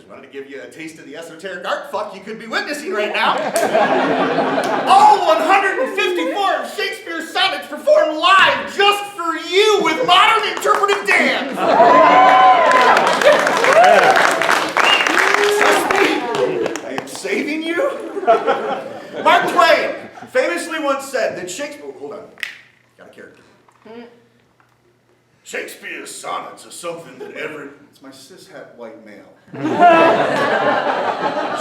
just wanted to give you a taste of the esoteric art fuck you could be witnessing right now. All 154 of Shakespeare's sonnets performed live just for you with modern interpretive dance. Trust me, I am saving you. Mark Twain famously once said that Shakespeare... Oh, hold on. Got a character. Shakespeare's sonnets are something that every... It's my cishet white male.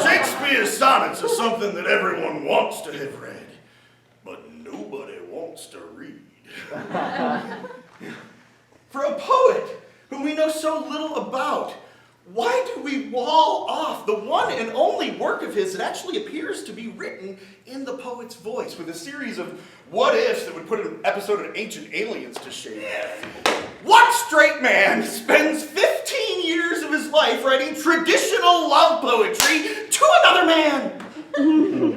Shakespeare's sonnets are something that everyone wants to have read, but nobody wants to read. For a poet whom we know so little about, why do we wall off the one and only work of his that actually appears to be written in the poet's voice, with a series of what-ifs that would put an episode of Ancient Aliens to shame? What straight man spends 15 years of his life writing traditional love poetry to another man?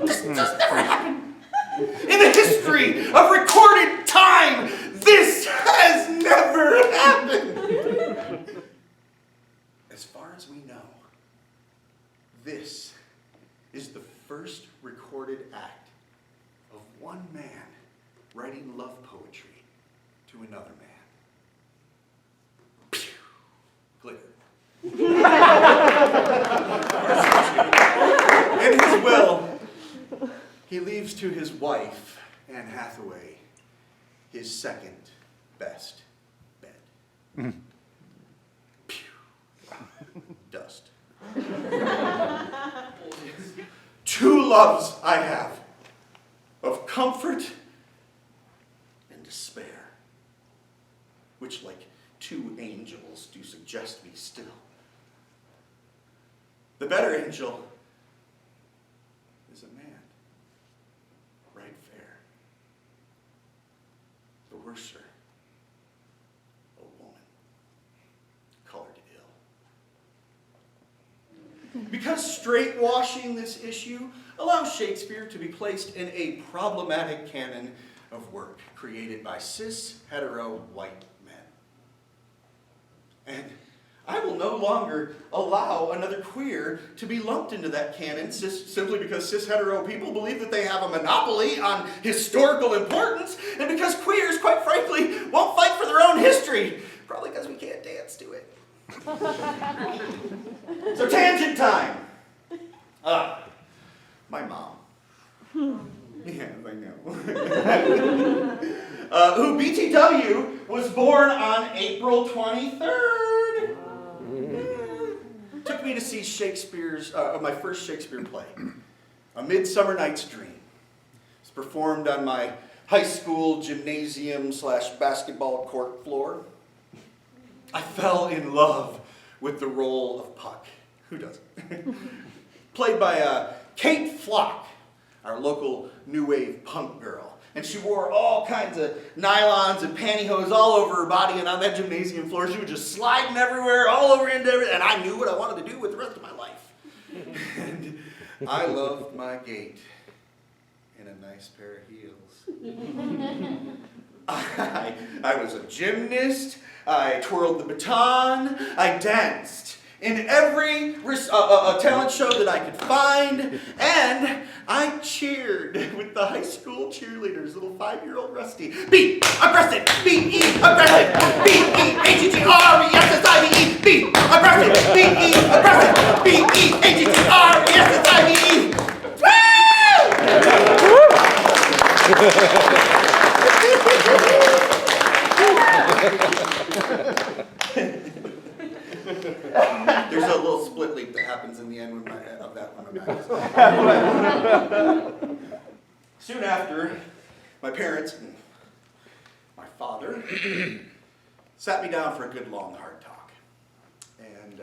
This does never happen. In the history of recorded time, this has never happened. As far as we know, this is the first recorded act of one man writing love poetry to another man. Pew! Glitter. In his will, he leaves to his wife, Anne Hathaway, his second best bed. Dust. Two loves I have, of comfort and despair, which like two angels do suggest me still. The better angel is a man, right fair. The worser, a woman, colored ill. Because straightwashing this issue allows Shakespeare to be placed in a problematic canon of work created by cis, hetero, white men. And I will no longer allow another queer to be lumped into that canon simply because cis, hetero people believe that they have a monopoly on historical importance, and because queers, quite frankly, won't fight for their own history. Probably because we can't dance to it. So tangent time. My mom. Yeah, I know. Who BTW was born on April 23rd. Took me to see Shakespeare's, my first Shakespeare play, A Midsummer Night's Dream. It's performed on my high school gymnasium / basketball court floor. I fell in love with the role of Puck. Who doesn't? Played by Kate Flock, our local new wave punk girl. And she wore all kinds of nylons and pantyhose all over her body, and on that gymnasium floor she was just sliding everywhere, all over into everything, and I knew what I wanted to do with the rest of my life. And I loved my gait in a nice pair of heels. I was a gymnast, I twirled the baton, I danced in every talent show that I could find, and I cheered with the high school cheerleaders, little 5-year-old Rusty. Be aggressive, be aggressive, B-E-A-G-G-R-E-S-S-I-V-E, be aggressive, B-E aggressive, B-E-A-G-G-R-E-S-S-I-V-E. There's a little split leap that happens in the end of that one. Soon after, my parents, my father, sat me down for a good long hard talk. And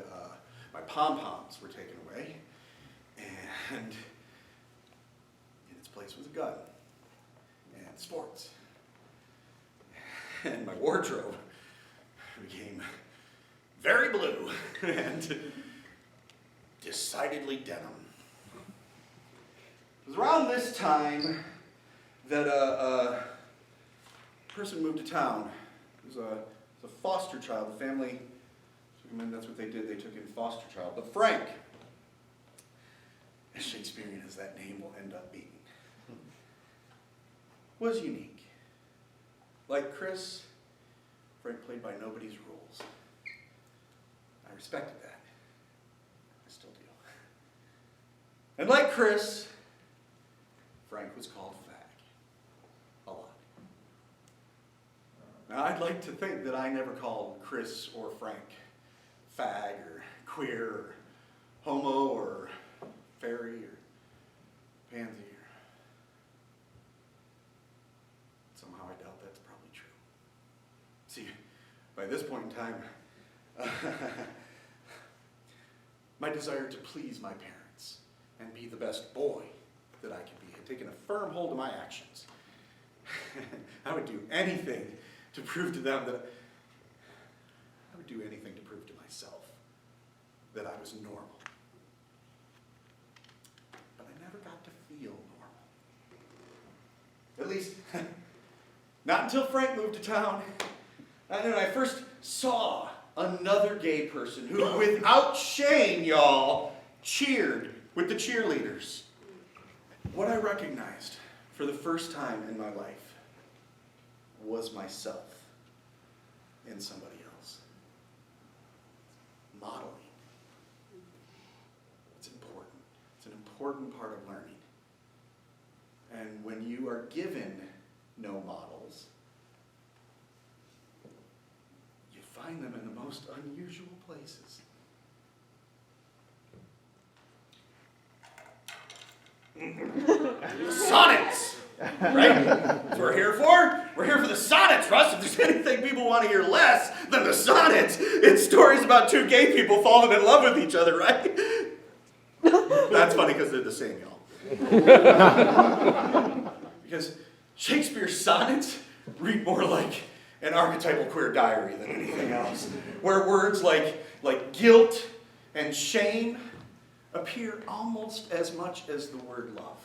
my pom-poms were taken away, and in its place was a gun and sports. And my wardrobe became very blue and decidedly denim. It was around this time that a person moved to town. It was a foster child. The family, that's what they did. They took in foster child. But Frank as Shakespearean as that name will end up being, was unique. Like Chris, Frank played by nobody's rules. I respected that. I still do. And like Chris, Frank was called fag. A lot. Now, I'd like to think that I never called Chris or Frank fag or queer or homo or fairy or pansy. Somehow I doubt that's probably true. See, by this point in time, my desire to please my parents and be the best boy that I could be had taken a firm hold of my actions. I would do anything to prove to them that I would do anything to prove to myself that I was normal. But I never got to feel normal. At least, not until Frank moved to town. And then I first saw another gay person who, without shame, y'all, cheered with the cheerleaders. What I recognized for the first time in my life was myself in somebody else. Modeling. It's important. It's an important part of learning. And when you are given no models, you find them in the most unusual places. Sonnets! Right? That's what we're here for. We're here for the sonnets, Russ. If there's anything people want to hear less than the sonnets, it's stories about two gay people falling in love with each other, right? That's funny because they're the same, y'all. Because Shakespeare's sonnets read more like an archetypal queer diary than anything else, where words like guilt and shame appear almost as much as the word love.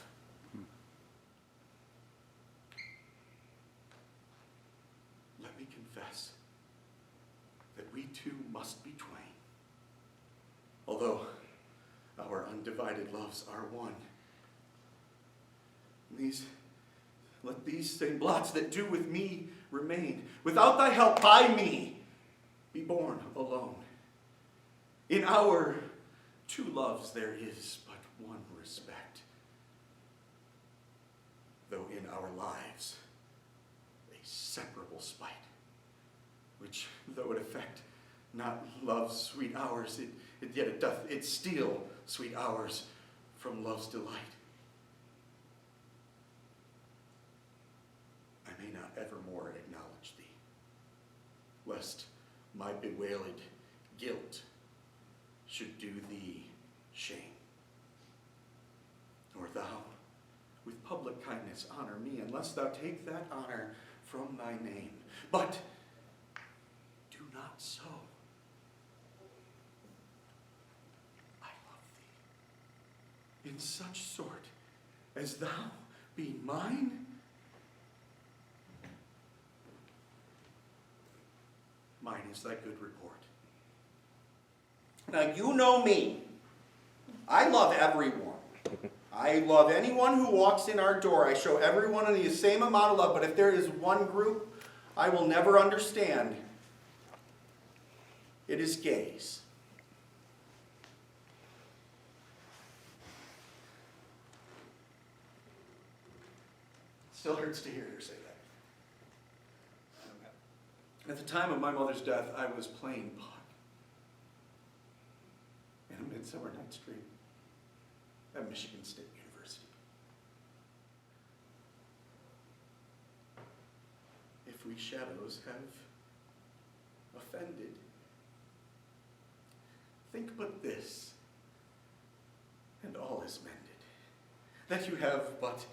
Let me confess that we too must be twain, although our undivided loves are one. Let these same blots that do with me remain, without thy help by me, be born alone. In our two loves there is but one respect, though in our lives a separable spite, which though it affect not love's sweet hours, yet it doth it steal sweet hours from love's delight. I may not evermore acknowledge thee, lest my bewailed guilt should do thee shame. Nor thou, with public kindness, honor me, unless thou take that honor from thy name. But do not so. I love thee in such sort as thou be mine. Mine is thy good report. Now, you know me. I love everyone. I love anyone who walks in our door. I show everyone the same amount of love, but if there is one group I will never understand, it is gays. Still hurts to hear her say that. At the time of my mother's death, I was playing Puck in A Midsummer Night's Dream at Michigan State University. If we shadows have offended, think but this, and all is mended, that you have but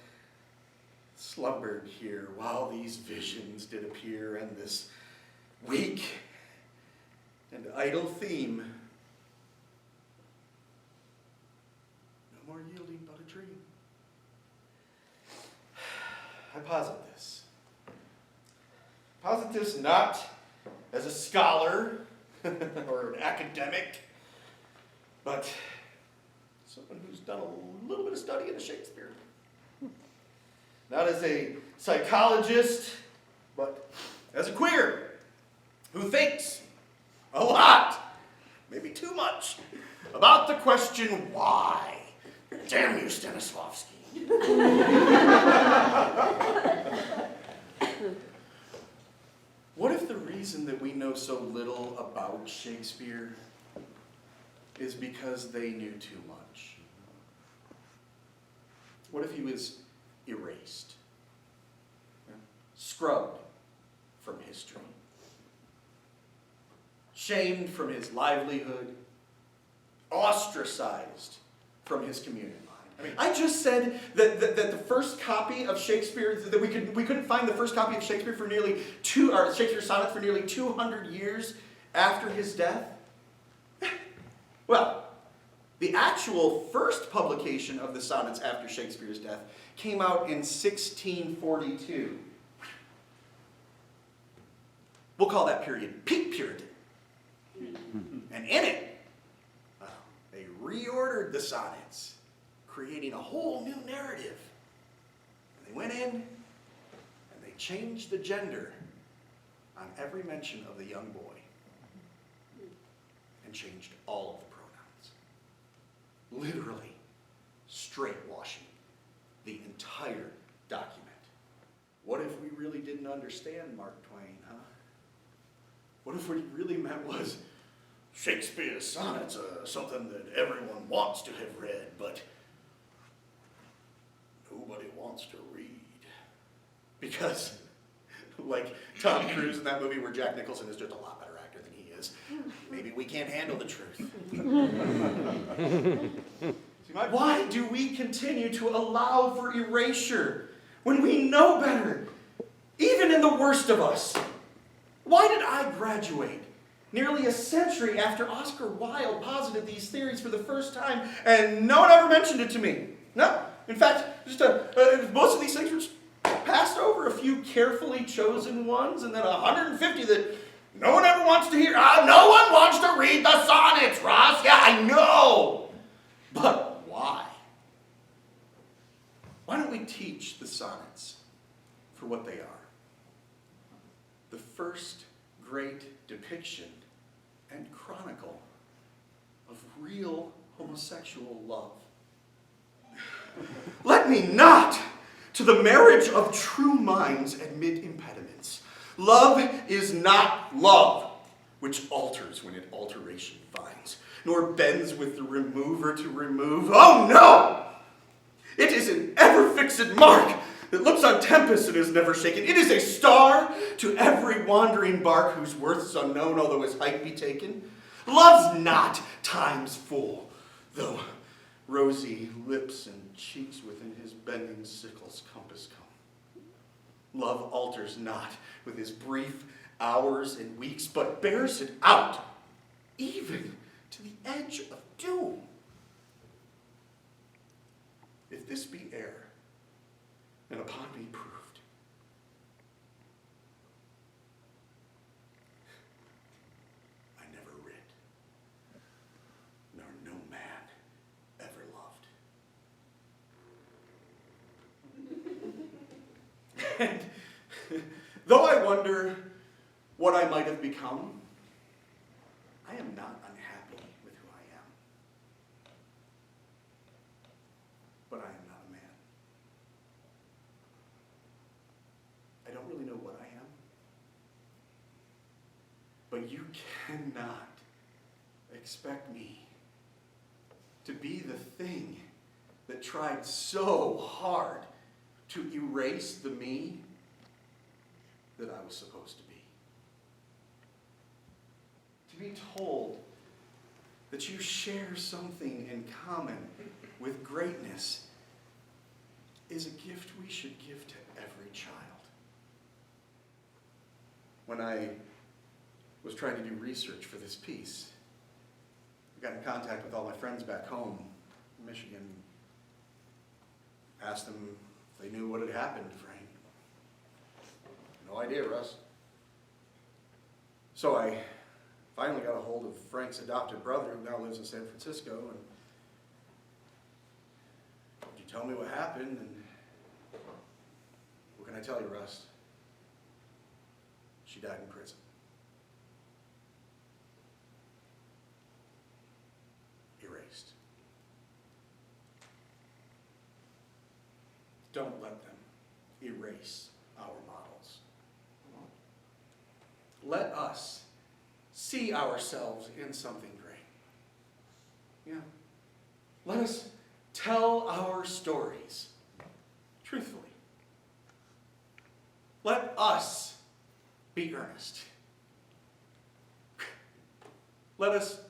slumbered here while these visions did appear, and this weak and idle theme, no more yielding but a dream. I posit this. Posit this not as a scholar or an academic, but as someone who's done a little bit of study into Shakespeare. Not as a psychologist, but as a queer who thinks a lot, maybe too much, about the question why. Damn you, Stanislavski. What if the reason that we know so little about Shakespeare is because they knew too much? What if he was erased, scrubbed from history, shamed from his livelihood, ostracized from his community? I just said that the first copy of Shakespeare, that we couldn't find the first copy of Shakespeare for Shakespeare's sonnets for nearly 200 years after his death. Well, the actual first publication of the sonnets after Shakespeare's death came out in 1642. We'll call that period peak Puritan. And in it, they reordered the sonnets, creating a whole new narrative. And they went in and they changed the gender on every mention of the young boy and changed all of the pronouns. Literally straightwashing the entire document. What if we really didn't understand Mark Twain, huh? What if what he really meant was Shakespeare's sonnets are something that everyone wants to have read, but nobody wants to read. Because, like Tom Cruise in that movie where Jack Nicholson is just a lot better actor than he is, maybe we can't handle the truth. Why do we continue to allow for erasure when we know better, even in the worst of us? Why did I graduate nearly a century after Oscar Wilde posited these theories for the first time and no one ever mentioned it to me? No. In fact, most of these things were just passed over. A few carefully chosen ones, and then 150 that no one ever wants to hear. No one wants to read the sonnets, Ross. Yeah, I know. But why? Why don't we teach the sonnets for what they are? The first great depiction and chronicle of real homosexual love. Let me not to the marriage of true minds admit impediments. Love is not love, which alters when it alteration finds, nor bends with the remover to remove. Oh no! It is an ever-fixed mark that looks on tempest and is never shaken. It is a star to every wandering bark whose worth is unknown, although his height be taken. Love's not time's full, though rosy lips and cheeks within his bending sickle's compass come. Love alters not with his brief hours and weeks, but bears it out, even to the edge of doom. If this be error, and upon me proved, I never writ, nor no man ever loved. And though I wonder what I might have become, I am not unhappy with who I am. But I am not a man. I don't really know what I am. But you cannot expect me to be the thing that tried so hard to erase the me that I was supposed to be. To be told that you share something in common with greatness is a gift we should give to every child. When I was trying to do research for this piece, I got in contact with all my friends back home in Michigan, asked them if they knew what had happened to Frank. No idea, Russ. So I finally got a hold of Frank's adopted brother, who now lives in San Francisco, and She told me what happened, and what can I tell you, Rust? She died in prison. Erased. Don't let them erase our models. Let us see ourselves in something great. Yeah. Let us tell our stories truthfully. Let us be earnest. Let us